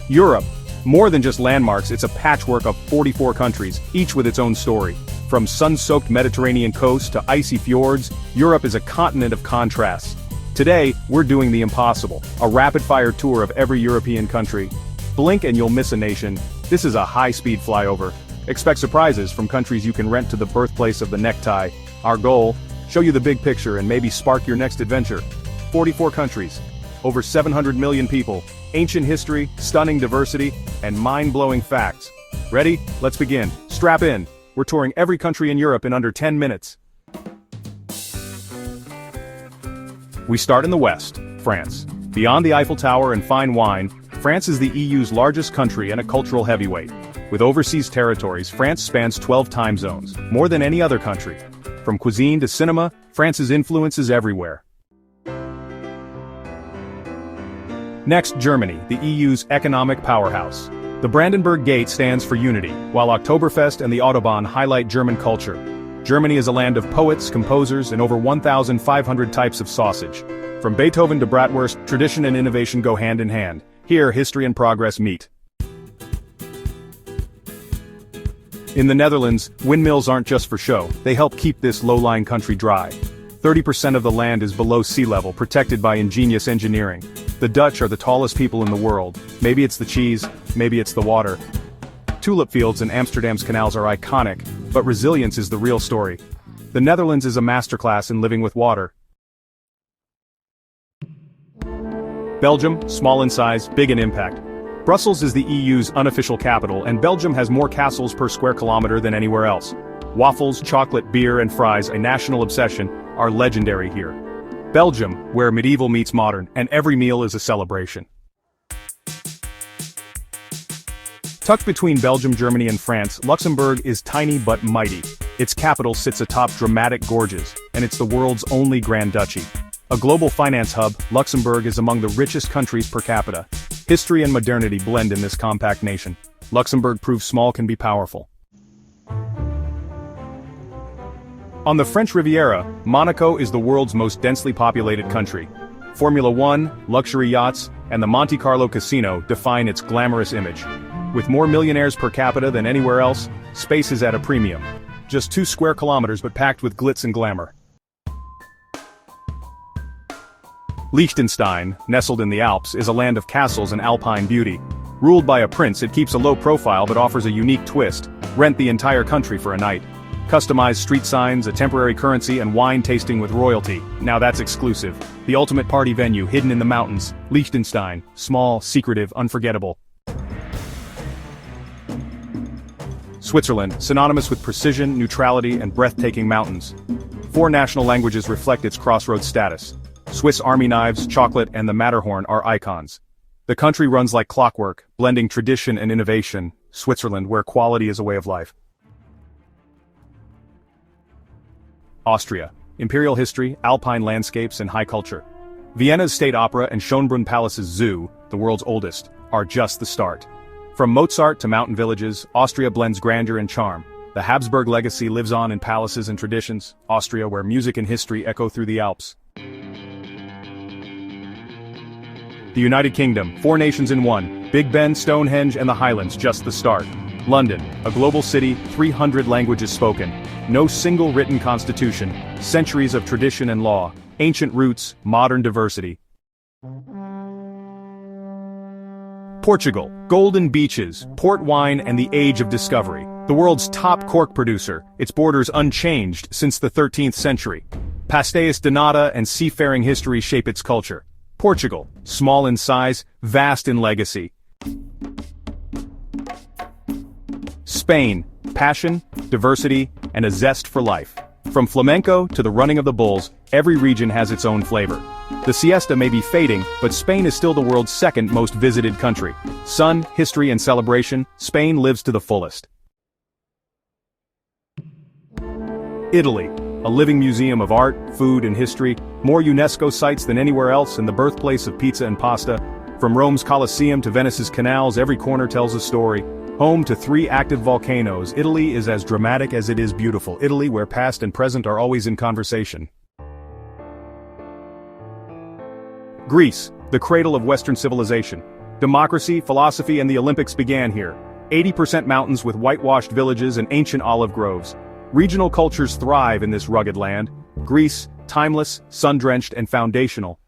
Europe. More than just landmarks, it's a patchwork of 44 countries, each with its own story. From sun-soaked Mediterranean coasts to icy fjords, Europe is a continent of contrasts. Today, we're doing the impossible, a rapid-fire tour of every European country. Blink and you'll miss a nation. This is a high-speed flyover. Expect surprises from countries you can rent to the birthplace of the necktie. Our goal? Show you the big picture and maybe spark your next adventure. 44 countries. Over 700 million people. Ancient history, stunning diversity, and mind-blowing facts. Ready? Let's begin. Strap in. We're touring every country in Europe in under 10 minutes. We start in the west, France. Beyond the Eiffel Tower and fine wine, France is the EU's largest country and a cultural heavyweight. With overseas territories, France spans 12 time zones, more than any other country. From cuisine to cinema, France's influence is everywhere. Next, Germany, the EU's economic powerhouse. The Brandenburg Gate stands for unity, while Oktoberfest and the Autobahn highlight German culture. Germany is a land of poets, composers, and over 1,500 types of sausage. From Beethoven to bratwurst, tradition and innovation go hand in hand. Here, history and progress meet. In the Netherlands, windmills aren't just for show, they help keep this low-lying country dry. 30% of the land is below sea level, protected by ingenious engineering. The Dutch are the tallest people in the world. Maybe it's the cheese, maybe it's the water. Tulip fields and Amsterdam's canals are iconic, but resilience is the real story. The Netherlands is a masterclass in living with water. Belgium, small in size, big in impact. Brussels is the EU's unofficial capital, and Belgium has more castles per square kilometer than anywhere else. Waffles, chocolate, beer, and fries, a national obsession, are legendary here. Belgium, where medieval meets modern, and every meal is a celebration. Tucked between Belgium, Germany, and France, Luxembourg is tiny but mighty. Its capital sits atop dramatic gorges, and it's the world's only Grand Duchy. A global finance hub, Luxembourg is among the richest countries per capita. History and modernity blend in this compact nation. Luxembourg proves small can be powerful. On the French Riviera, Monaco is the world's most densely populated country. Formula One, luxury yachts, and the Monte Carlo casino define its glamorous image. With more millionaires per capita than anywhere else, space is at a premium. Just 2 square kilometers but packed with glitz and glamour. Liechtenstein, nestled in the Alps, is a land of castles and alpine beauty. Ruled by a prince, it keeps a low profile but offers a unique twist. Rent the entire country for a night. Customized street signs, a temporary currency, and wine tasting with royalty. Now that's exclusive. The ultimate party venue hidden in the mountains. Liechtenstein. Small, secretive, unforgettable. Switzerland, synonymous with precision, neutrality, and breathtaking mountains. 4 national languages reflect its crossroads status. Swiss army knives, chocolate, and the Matterhorn are icons. The country runs like clockwork, blending tradition and innovation. Switzerland, where quality is a way of life. Austria. Imperial history, alpine landscapes, and high culture. Vienna's State Opera and Schönbrunn Palace's zoo, the world's oldest, are just the start. From Mozart to mountain villages, Austria blends grandeur and charm. The Habsburg legacy lives on in palaces and traditions. Austria, where music and history echo through the Alps. The United Kingdom, 4 nations in one. Big Ben, Stonehenge, and the Highlands, just the start. London, a global city, 300 languages spoken. No single written constitution, centuries of tradition and law, ancient roots, modern diversity. Portugal, golden beaches, port wine, and the age of discovery. The world's top cork producer, its borders unchanged since the 13th century. Pastéis de nata and seafaring history shape its culture. Portugal, small in size, vast in legacy. Spain, passion, diversity, and a zest for life. From flamenco to the running of the bulls, every region has its own flavor. The siesta may be fading, but Spain is still the world's 2nd most visited country. Sun, history, and celebration, Spain lives to the fullest. Italy, a living museum of art, food, and history, more UNESCO sites than anywhere else, and the birthplace of pizza and pasta. From Rome's Colosseum to Venice's canals, every corner tells a story. Home to 3 active volcanoes, Italy is as dramatic as it is beautiful. Italy, where past and present are always in conversation. Greece, the cradle of Western civilization. Democracy, philosophy, and the Olympics began here. 80% mountains with whitewashed villages and ancient olive groves. Regional cultures thrive in this rugged land. Greece, timeless, sun-drenched, and foundational.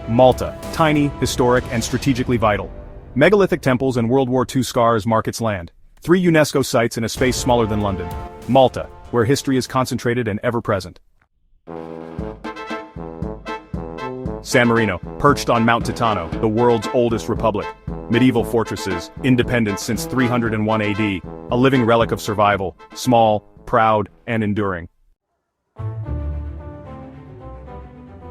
Malta, tiny, historic, and strategically vital. Megalithic temples and World War II scars mark its land. 3 UNESCO sites in a space smaller than London. Malta, where history is concentrated and ever-present. San Marino, perched on Mount Titano, the world's oldest republic. Medieval fortresses, independent since 301 AD, a living relic of survival, small, proud, and enduring.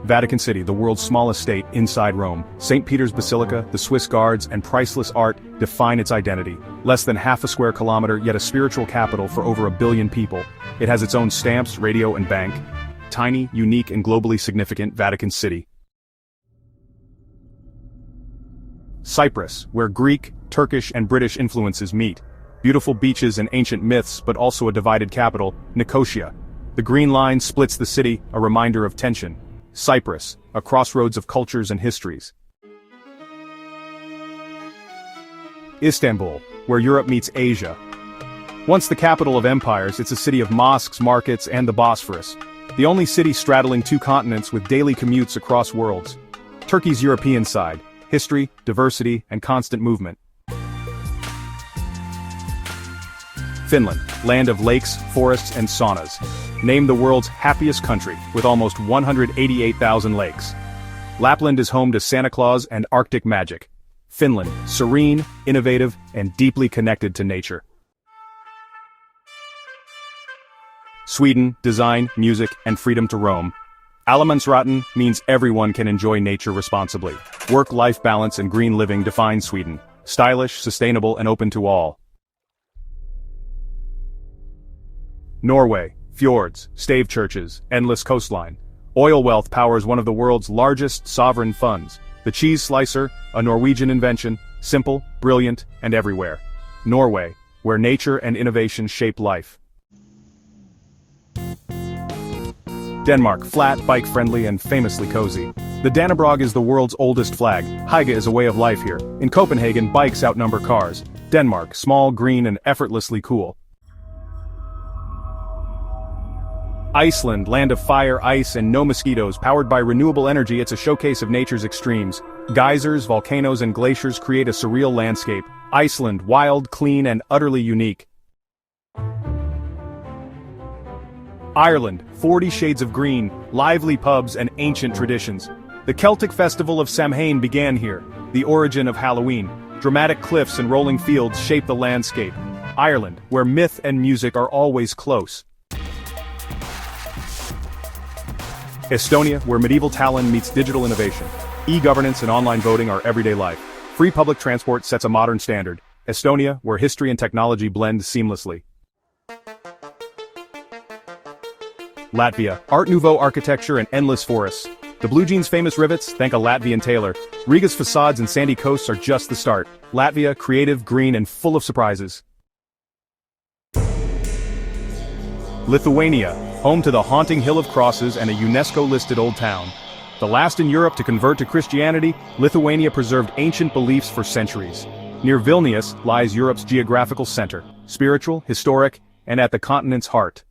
Vatican City, the world's smallest state inside Rome. St. Peter's Basilica, the Swiss Guards, and priceless art define its identity. Less than half a square kilometer, yet a spiritual capital for over 1 billion people. It has its own stamps, radio, and bank. Tiny, unique, and globally significant Vatican City. Cyprus, where Greek, Turkish, and British influences meet. Beautiful beaches and ancient myths, but also a divided capital, Nicosia. The Green Line splits the city, a reminder of tension. Cyprus, a crossroads of cultures and histories. Istanbul, where Europe meets Asia. Once the capital of empires, it's a city of mosques, markets, and the Bosphorus. The only city straddling 2 continents with daily commutes across worlds. Turkey's European side. History, diversity, and constant movement. Finland, land of lakes, forests, and saunas. Named the world's happiest country, with almost 188,000 lakes. Lapland is home to Santa Claus and Arctic magic. Finland, serene, innovative, and deeply connected to nature. Sweden, design, music, and freedom to roam. Allemansratten means everyone can enjoy nature responsibly. Work-life balance and green living define Sweden. Stylish, sustainable, and open to all. Norway, fjords, stave churches, endless coastline. Oil wealth powers one of the world's largest sovereign funds. The cheese slicer, a Norwegian invention, simple, brilliant, and everywhere. Norway, where nature and innovation shape life. Denmark, flat, bike-friendly, and famously cozy. The Dannebrog is the world's oldest flag. Hygge is a way of life here. In Copenhagen, bikes outnumber cars. Denmark, small, green, and effortlessly cool. Iceland, land of fire, ice, and no mosquitoes. Powered by renewable energy, it's a showcase of nature's extremes. Geysers, volcanoes, and glaciers create a surreal landscape. Iceland, wild, clean, and utterly unique. Ireland, 40 shades of green, lively pubs, and ancient traditions. The Celtic festival of Samhain began here, the origin of Halloween. Dramatic cliffs and rolling fields shape the landscape. Ireland, where myth and music are always close. Estonia, where medieval Tallinn meets digital innovation. E-governance and online voting are everyday life. Free public transport sets a modern standard. Estonia, where history and technology blend seamlessly. Latvia, Art Nouveau architecture and endless forests. The blue jeans' famous rivets thank a Latvian tailor. Riga's facades and sandy coasts are just the start. Latvia, creative, green, and full of surprises. Lithuania, home to the haunting Hill of Crosses and a UNESCO-listed old town. The last in Europe to convert to Christianity, Lithuania preserved ancient beliefs for centuries. Near Vilnius lies Europe's geographical center, spiritual, historic, and at the continent's heart.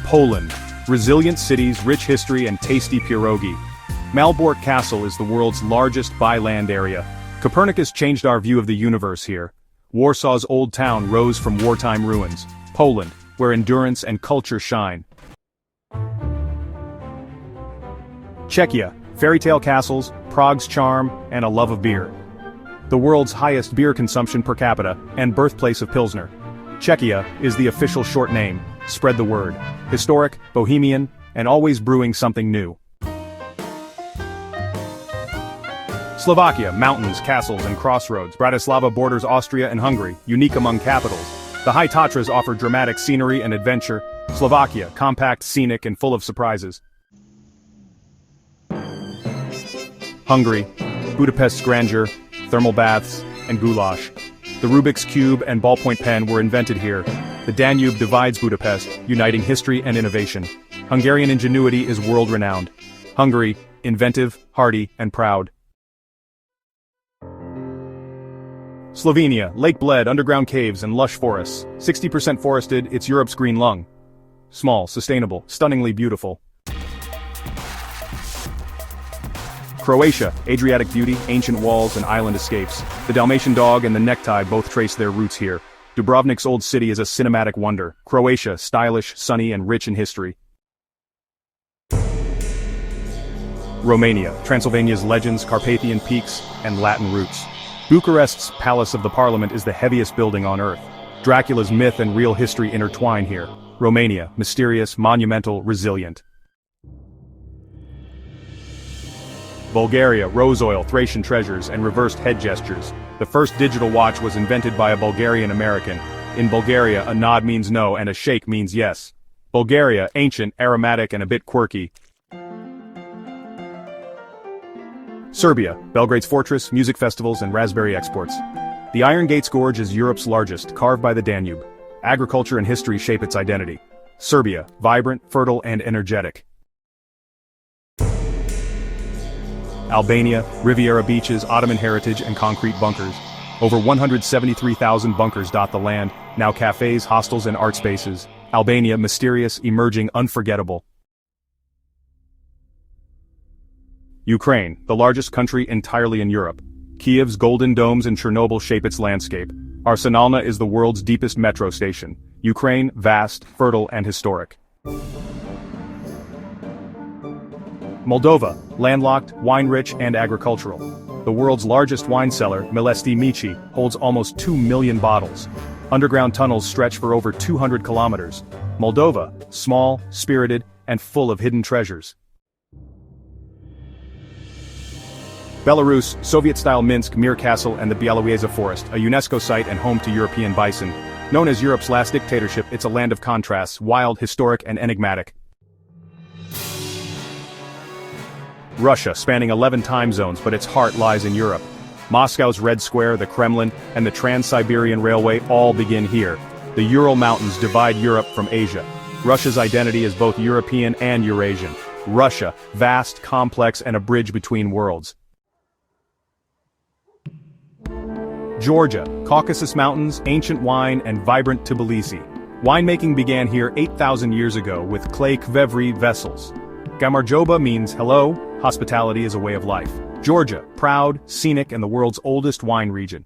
Poland, resilient cities, rich history, and tasty pierogi. Malbork Castle is the world's largest by-land area. Copernicus changed our view of the universe here. Warsaw's old town rose from wartime ruins. Poland, where endurance and culture shine. Czechia, fairy tale castles, Prague's charm, and a love of beer. The world's highest beer consumption per capita, and birthplace of Pilsner. Czechia is the official short name. Spread the word. Historic, bohemian, and always brewing something new. Slovakia, mountains, castles, and crossroads. Bratislava borders Austria and Hungary, unique among capitals. The High Tatras offer dramatic scenery and adventure. Slovakia, compact, scenic, and full of surprises. Hungary, Budapest's grandeur, thermal baths, and goulash. The Rubik's Cube and ballpoint pen were invented here. The Danube divides Budapest, uniting history and innovation. Hungarian ingenuity is world-renowned. Hungary, inventive, hardy, and proud. Slovenia, lake-bled underground caves and lush forests. 60% forested, it's Europe's green lung. Small, sustainable, stunningly beautiful. Croatia, Adriatic beauty, ancient walls and island escapes. The Dalmatian dog and the necktie both trace their roots here. Dubrovnik's old city is a cinematic wonder. Croatia, stylish, sunny and rich in history. Romania, Transylvania's legends, Carpathian peaks, and Latin roots. Bucharest's Palace of the Parliament is the heaviest building on earth. Dracula's myth and real history intertwine here. Romania, mysterious, monumental, resilient. Bulgaria, rose oil, Thracian treasures, and reversed head gestures. The first digital watch was invented by a Bulgarian American. In Bulgaria, a nod means no and a shake means yes. Bulgaria, ancient, aromatic, and a bit quirky. Serbia, Belgrade's fortress, music festivals, and raspberry exports. The Iron Gates Gorge is Europe's largest, carved by the Danube. Agriculture and history shape its identity. Serbia, vibrant, fertile, and energetic. Albania, Riviera beaches, Ottoman heritage, and concrete bunkers. Over 173,000 bunkers dot the land, now cafes, hostels, and art spaces. Albania, mysterious, emerging, unforgettable. Ukraine, the largest country entirely in Europe. Kiev's golden domes and Chernobyl shape its landscape. Arsenalna is the world's deepest metro station. Ukraine, vast, fertile, and historic. Moldova, landlocked, wine-rich, and agricultural. The world's largest wine cellar, Milesti Mici, holds almost 2 million bottles. Underground tunnels stretch for over 200 kilometers. Moldova, small, spirited, and full of hidden treasures. Belarus, Soviet-style Minsk, Mir Castle, and the Białowieża Forest, a UNESCO site and home to European bison. Known as Europe's last dictatorship, it's a land of contrasts, wild, historic, and enigmatic. Russia, spanning 11 time zones, but its heart lies in Europe. Moscow's Red Square, the Kremlin, and the Trans-Siberian Railway all begin here. The Ural Mountains divide Europe from Asia. Russia's identity is both European and Eurasian. Russia, vast, complex, and a bridge between worlds. Georgia, Caucasus Mountains, ancient wine, and vibrant Tbilisi. Winemaking began here 8,000 years ago with clay Kvevri vessels. Gamarjoba means hello, hospitality is a way of life. Georgia, proud, scenic, and the world's oldest wine region.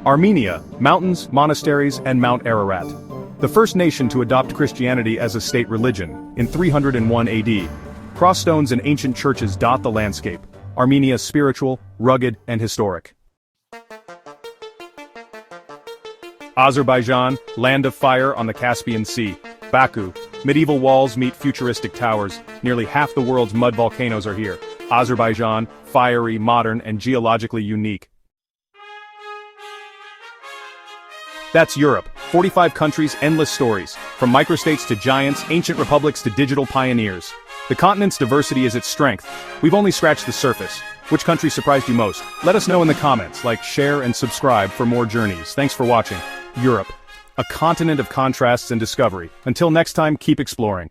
Armenia, mountains, monasteries, and Mount Ararat. The first nation to adopt Christianity as a state religion, in 301 AD. Crossstones and ancient churches dot the landscape. Armenia spiritual, rugged, and historic. Azerbaijan, land of fire on the Caspian Sea. Baku, medieval walls meet futuristic towers. Nearly half the world's mud volcanoes are here. Azerbaijan, fiery, modern, and geologically unique. That's Europe. 45 countries, endless stories. From microstates to giants, ancient republics to digital pioneers. The continent's diversity is its strength. We've only scratched the surface. Which country surprised you most? Let us know in the comments. Like, share, and subscribe for more journeys. Thanks for watching. Europe. A continent of contrasts and discovery. Until next time, keep exploring.